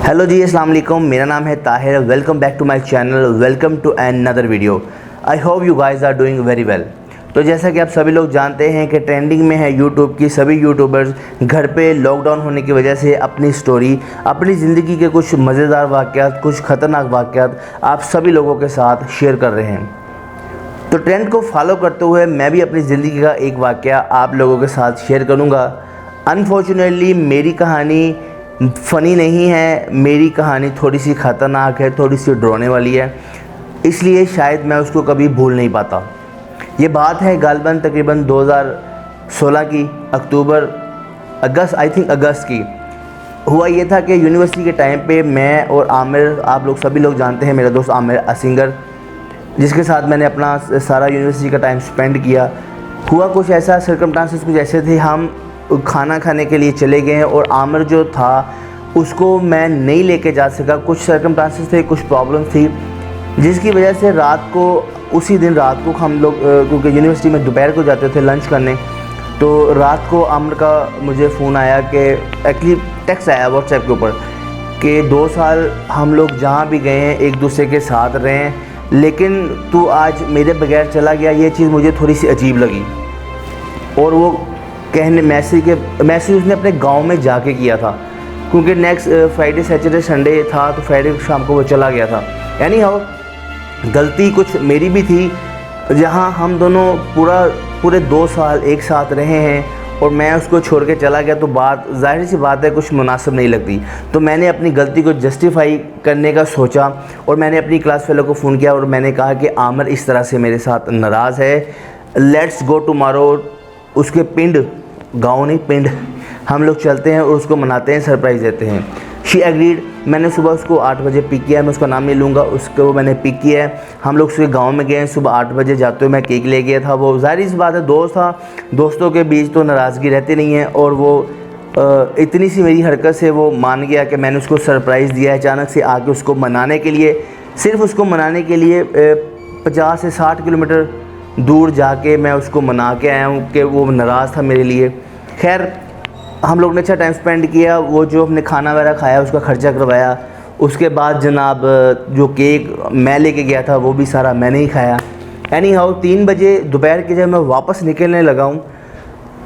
Hello जी, अस्सलाम वालेकुम। मेरा नाम है Tahir. Welcome back to my channel. Welcome to another video. I hope you guys are doing very well. तो जैसा कि आप सभी लोग जानते हैं कि ट्रेंडिंग में है यूट्यूब की सभी यूट्यूबर्स घर पे लॉकडाउन होने की वजह से अपनी स्टोरी, अपनी ज़िंदगी के कुछ मज़ेदार वाक़यात, कुछ ख़तरनाक वाक़यात आप सभी लोगों के साथ शेयर कर रहे हैं। तो ट्रेंड को फॉलो करते हुए मैं भी अपनी ज़िंदगी का एक वाक़या आप लोगों के साथ शेयर करूँगा। अनफॉर्चुनेटली मेरी कहानी फ़नी नहीं है, मेरी कहानी थोड़ी सी ख़तरनाक है, थोड़ी सी डराने वाली है, इसलिए शायद मैं उसको कभी भूल नहीं पाता। ये बात है गालिबन तकरीबन 2016 की अगस्त की। हुआ ये था कि यूनिवर्सिटी के टाइम पे मैं और आमिर, आप लोग सभी लोग जानते हैं मेरा दोस्त आमिर असिंगर, जिसके साथ मैंने अपना सारा यूनिवर्सिटी का टाइम स्पेंड किया। हुआ कुछ ऐसा, सर्कमस्टांसेस कुछ ऐसे थे, हम खाना खाने के लिए चले गए और आमिर जो था उसको मैं नहीं लेके जा सका। कुछ सर्कमस्टांसेस थे, कुछ प्रॉब्लम थी, जिसकी वजह से उसी दिन रात को हम लोग, क्योंकि यूनिवर्सिटी में दोपहर को जाते थे लंच करने, तो रात को आमिर का मुझे फ़ोन आया कि एक्चुअली टेक्स्ट आया व्हाट्सएप के ऊपर कि 2 साल हम लोग जहाँ भी गए हैं एक दूसरे के साथ रहे हैं, लेकिन तू आज मेरे बगैर चला गया। ये चीज़ मुझे थोड़ी सी अजीब लगी। और वो मैसेज उसने अपने गांव में जाके किया था, क्योंकि नेक्स्ट फ्राइडे सैटरडे संडे था, तो फ्राइडे शाम को वो चला गया था। यानी हाँ, गलती कुछ मेरी भी थी। जहां हम दोनों पूरे 2 साल एक साथ रहे हैं और मैं उसको छोड़ के चला गया, तो बात जाहिर सी बात है कुछ मुनासिब नहीं लगती। तो मैंने अपनी गलती को जस्टिफाई करने का सोचा और मैंने अपनी क्लास फेलो को फ़ोन किया और मैंने कहा कि आमिर इस तरह से मेरे साथ नाराज़ है, लेट्स गो टुमारो, उसके पिंड, गाँव नहीं पिंड, हम लोग चलते हैं और उसको मनाते हैं, सरप्राइज़ देते हैं। She agreed. मैंने सुबह उसको 8 बजे पिक किया है, मैं उसका नाम नहीं लूँगा, उसको मैंने पिक किया है। हम लोग उसके गांव में गए। सुबह 8 बजे जाते हुए मैं केक ले गया था। वो ज़ाहिर सी बात है दोस्त था, दोस्तों के बीच तो नाराज़गी रहती नहीं है, और वो इतनी सी मेरी हरकत से वो मान गया कि मैंने उसको सरप्राइज़ दिया है। अचानक से आके उसको मनाने के लिए, सिर्फ उसको मनाने के लिए 50 से 60 किलोमीटर दूर जाके मैं उसको मना के आया हूँ कि वो नाराज़ था मेरे लिए। खैर, हम लोग ने अच्छा टाइम स्पेंड किया। वो जो हमने खाना वगैरह खाया उसका ख़र्चा करवाया। उसके बाद जनाब जो केक मैं लेके गया था वो भी सारा मैंने ही खाया। एनी हाउ 3 बजे दोपहर के जब मैं वापस निकलने लगा हूँ,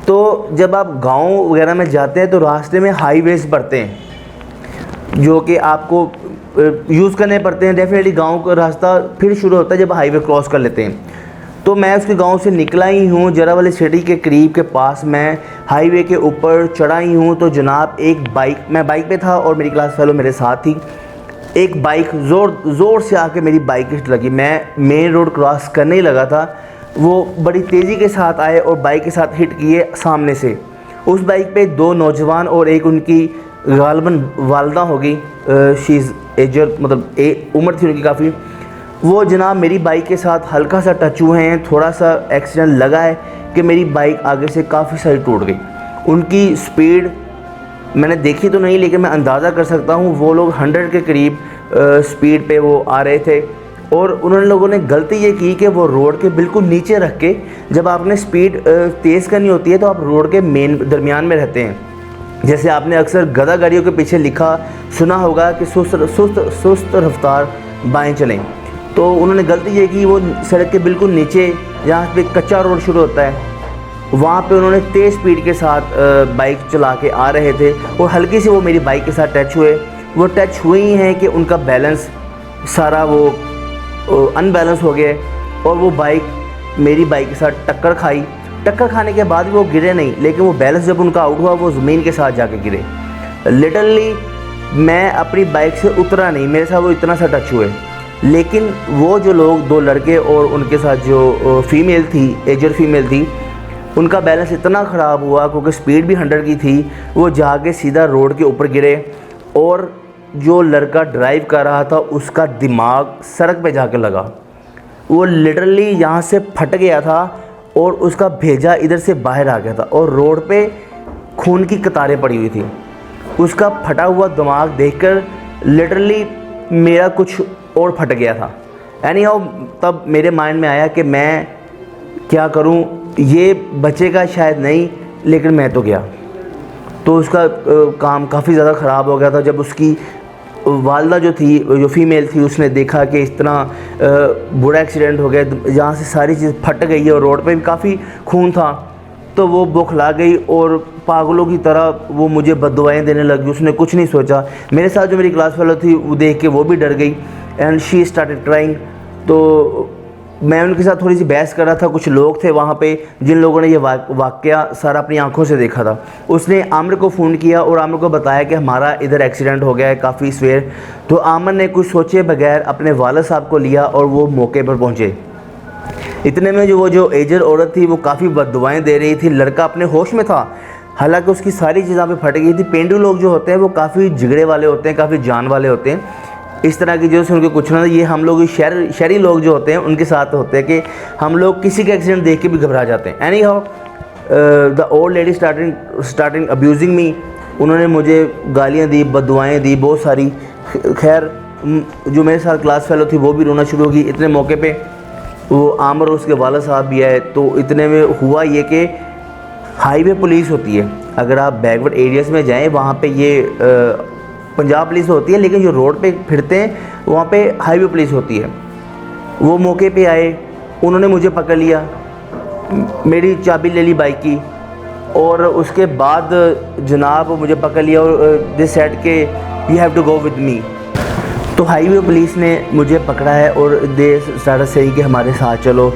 तो जब आप गांव वगैरह में जाते हैं तो रास्ते में हाईवेज़ पड़ते हैं जो कि आपको यूज़ करने पड़ते हैं। डेफिनेटली गाँव का रास्ता फिर शुरू होता है जब हाईवे क्रॉस कर लेते हैं। तो मैं उसके गांव से निकला ही हूँ, जरावली सिटी के करीब के पास मैं हाईवे के ऊपर चढ़ा ही हूँ, तो जनाब एक बाइक, मैं बाइक पे था और मेरी क्लास फेलो मेरे साथ थी, एक बाइक ज़ोर से आके मेरी बाइक हिट लगी। मैं मेन रोड क्रॉस करने ही लगा था, वो बड़ी तेज़ी के साथ आए और बाइक के साथ हिट किए सामने से। उस बाइक पे 2 नौजवान और एक उनकी गालिबन वालदा होगी, शी इज़ एजर, मतलब उम्र थी उनकी काफ़ी। वो जनाब मेरी बाइक के साथ हल्का सा टच हुए हैं, थोड़ा सा एक्सीडेंट लगा है कि मेरी बाइक आगे से काफ़ी सारी टूट गई। उनकी स्पीड मैंने देखी तो नहीं, लेकिन मैं अंदाज़ा कर सकता हूँ वो लोग 100 के करीब स्पीड पे वो आ रहे थे। और उन्होंने लोगों ने गलती ये की कि वो रोड के बिल्कुल नीचे रख के, जब आपने स्पीड तेज़ करनी होती है तो आप रोड के मेन दरमियान में रहते हैं। जैसे आपने अक्सर गधा गाड़ियों के पीछे लिखा सुना होगा कि सुस्त रफ्तार बाएँ चलें। तो उन्होंने गलती ये की, वो सड़क के बिल्कुल नीचे जहाँ पे कच्चा रोड शुरू होता है वहाँ पे उन्होंने तेज़ स्पीड के साथ बाइक चला के आ रहे थे और हल्की से वो मेरी बाइक के साथ टच हुए। वो टच हुए ही हैं कि उनका बैलेंस सारा वो अनबैलेंस हो गया और वो बाइक मेरी बाइक के साथ टक्कर खाने के बाद वो गिरे नहीं, लेकिन वो बैलेंस जब उनका आउट हुआ वो ज़मीन के साथ जाके गिरे। लिटरली मैं अपनी बाइक से उतरा नहीं, मेरे साथ वो इतना सा टच हुए। लेकिन वो जो लोग, 2 लड़के और उनके साथ जो फीमेल थी, एजर फीमेल थी, उनका बैलेंस इतना ख़राब हुआ क्योंकि स्पीड भी 100 की थी, वो जाके सीधा रोड के ऊपर गिरे और जो लड़का ड्राइव कर रहा था उसका दिमाग सड़क पे जाके लगा। वो लिटरली यहाँ से फट गया था और उसका भेजा इधर से बाहर आ गया था और रोड पे खून की कतारें पड़ी हुई थी। उसका फटा हुआ दिमाग देखकर लिटरली मेरा कुछ और फट गया था। एनी हाउ तब मेरे माइंड में आया कि मैं क्या करूं, ये बचेगा शायद नहीं, लेकिन मैं तो गया। तो उसका काम काफ़ी ज़्यादा ख़राब हो गया था। जब उसकी वालदा जो थी, जो फीमेल थी, उसने देखा कि इस तरह बुरा एक्सीडेंट हो गया, जहाँ से सारी चीज़ फट गई है और रोड पे भी काफ़ी खून था, तो वो बौखला गई और पागलों की तरह वो मुझे बद्दुआएं देने लगी। उसने कुछ नहीं सोचा। मेरे साथ जो मेरी क्लास फेलो थी वो देख के वो भी डर गई एंड शी स्टार्टेड क्राइंग। तो मैं उनके साथ थोड़ी सी बहस कर रहा था। कुछ लोग थे वहाँ पे जिन लोगों ने ये वाक़या सारा अपनी आंखों से देखा था। उसने आमिर को फ़ोन किया और आमिर को बताया कि हमारा इधर एक्सीडेंट हो गया है काफ़ी सवेर। तो आमिर ने कुछ सोचे बगैर अपने वालिद साहब को लिया और वो मौके पर पहुँचे। इतने में वो जो एजर औरत थी वो काफ़ी बद्दुआएं दे रही थी। लड़का अपने होश में था, हालांकि उसकी सारी चीज़ें पे फट गई थी। पेंडू लोग जो होते हैं वो काफ़ी झगड़े वाले होते हैं, काफ़ी जान वाले होते हैं। इस तरह की जो से उनके कुछ ना, ये हम लोग शहरी लोग जो होते हैं उनके साथ होते हैं कि हम लोग किसी का एक्सीडेंट देख के भी घबरा जाते हैं। Any how the old lady starting abusing me. उन्होंने मुझे गालियाँ दी, बद्दुआएँ दी बहुत सारी। खैर जो मेरे साथ क्लास फेलो थी वो भी रोना शुरू हो गई। इतने मौके पे वो आमिर और उसके वालिद साहब भी आए। तो इतने में हुआ ये कि हाईवे पुलिस होती है, अगर आप बैकवर्ड एरियाज़ में जाएं वहाँ पे ये पंजाब पुलिस होती है, लेकिन जो रोड पे फिरते हैं वहाँ पे हाईवे पुलिस होती है। वो मौके पे आए, उन्होंने मुझे पकड़ लिया, मेरी चाबी ले ली बाइक की और उसके बाद जनाब मुझे पकड़ लिया और दे सेड के you have to go with me. तो हाईवे पुलिस ने मुझे पकड़ा है और दे स्टार्ट से कि हमारे साथ चलो,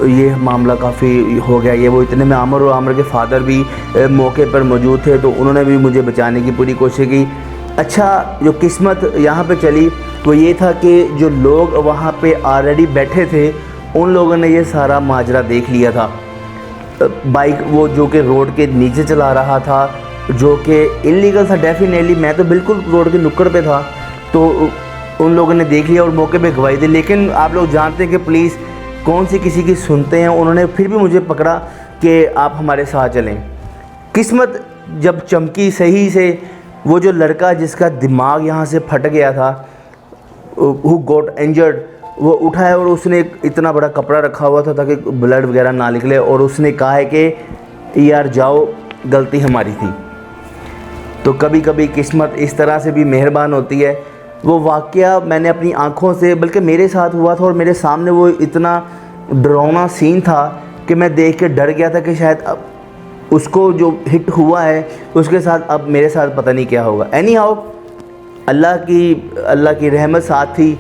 ये मामला काफ़ी हो गया ये वो। इतने में आमिर और आमिर के फादर भी मौके पर मौजूद थे, तो उन्होंने भी मुझे बचाने की पूरी कोशिश की। अच्छा, जो किस्मत यहाँ पे चली वो ये था कि जो लोग वहाँ पे ऑलरेडी बैठे थे उन लोगों ने ये सारा माजरा देख लिया था। बाइक वो जो कि रोड के नीचे चला रहा था, जो कि इलीगल था डेफिनेटली। मैं तो बिल्कुल रोड के नुक्कड़ पे था, तो उन लोगों ने देख लिया और मौके पे गवाही दी। लेकिन आप लोग जानते हैं कि पुलिस कौन सी किसी की सुनते हैं। उन्होंने फिर भी मुझे पकड़ा कि आप हमारे साथ चलें। किस्मत जब चमकी सही से, वो जो लड़का जिसका दिमाग यहाँ से फट गया था, हु गॉट इंजर्ड, वो उठाया और उसने इतना बड़ा कपड़ा रखा हुआ था ताकि ब्लड वगैरह ना निकले, और उसने कहा है कि यार जाओ, गलती हमारी थी। तो कभी कभी किस्मत इस तरह से भी मेहरबान होती है। वो वाक़या मैंने अपनी आँखों से, बल्कि मेरे साथ हुआ था और मेरे सामने वो इतना डरावना सीन था कि मैं देख के डर गया था कि शायद अब उसको जो हिट हुआ है उसके साथ अब मेरे साथ पता नहीं क्या होगा। एनी हाउ अल्लाह की रहमत साथ थी,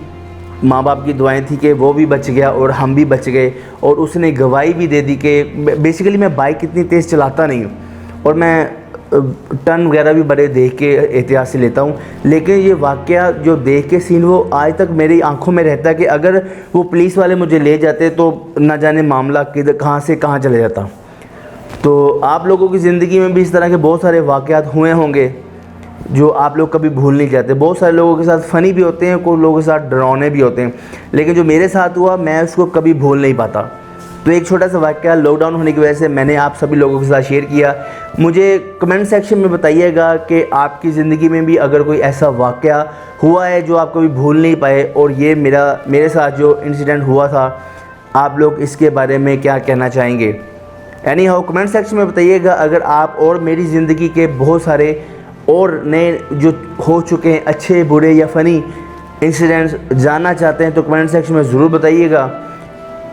माँ बाप की दुआएं थी कि वो भी बच गया और हम भी बच गए। और उसने गवाही भी दे दी कि बेसिकली मैं बाइक इतनी तेज़ चलाता नहीं हूँ और मैं टर्न वगैरह भी बड़े देख के एहतियात से लेता हूँ। लेकिन ये वाक़या जो देख के सीन वो आज तक मेरी आंखों में रहता है कि अगर वो पुलिस वाले मुझे ले जाते तो न जाने मामला किधर कहाँ से कहाँ चले जाता। तो आप लोगों की ज़िंदगी में भी इस तरह के बहुत सारे वाक़यात हुए होंगे जो आप लोग कभी भूल नहीं जाते। बहुत सारे लोगों के साथ फ़नी भी होते हैं, कुछ लोगों के साथ डरावने भी होते हैं, लेकिन जो मेरे साथ हुआ मैं उसको कभी भूल नहीं पाता। तो एक छोटा सा वाक़या लॉकडाउन होने की वजह से मैंने आप सभी लोगों के साथ शेयर किया। मुझे कमेंट सेक्शन में बताइएगा कि आपकी ज़िंदगी में भी अगर कोई ऐसा वाक़या हुआ है जो आप कभी भूल नहीं पाए, और ये मेरे साथ जो इंसिडेंट हुआ था, आप लोग इसके बारे में क्या कहना चाहेंगे। एनी हाउ कमेंट सेक्शन में बताइएगा। अगर आप और मेरी ज़िंदगी के बहुत सारे और नए जो हो चुके हैं अच्छे बुरे या फ़नी इंसिडेंट्स जानना चाहते हैं तो कमेंट सेक्शन में ज़रूर बताइएगा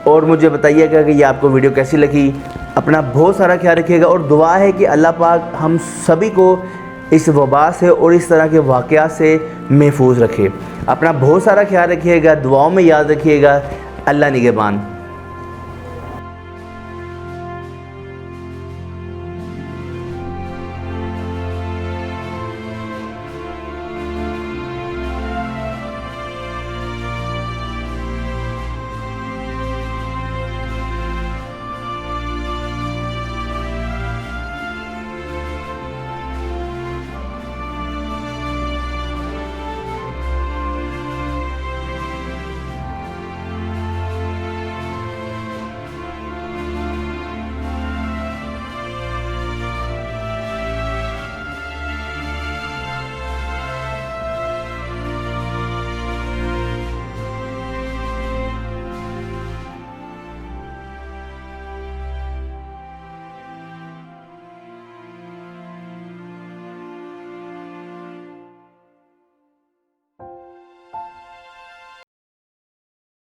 और मुझे बताइएगा कि ये आपको वीडियो कैसी लगी। अपना बहुत सारा ख्याल रखिएगा और दुआ है कि अल्लाह पाक हम सभी को इस वबा से और इस तरह के वाक़यात से महफूज रखे। अपना बहुत सारा ख्याल रखिएगा, दुआओं में याद रखिएगा। अल्लाह निगहबान।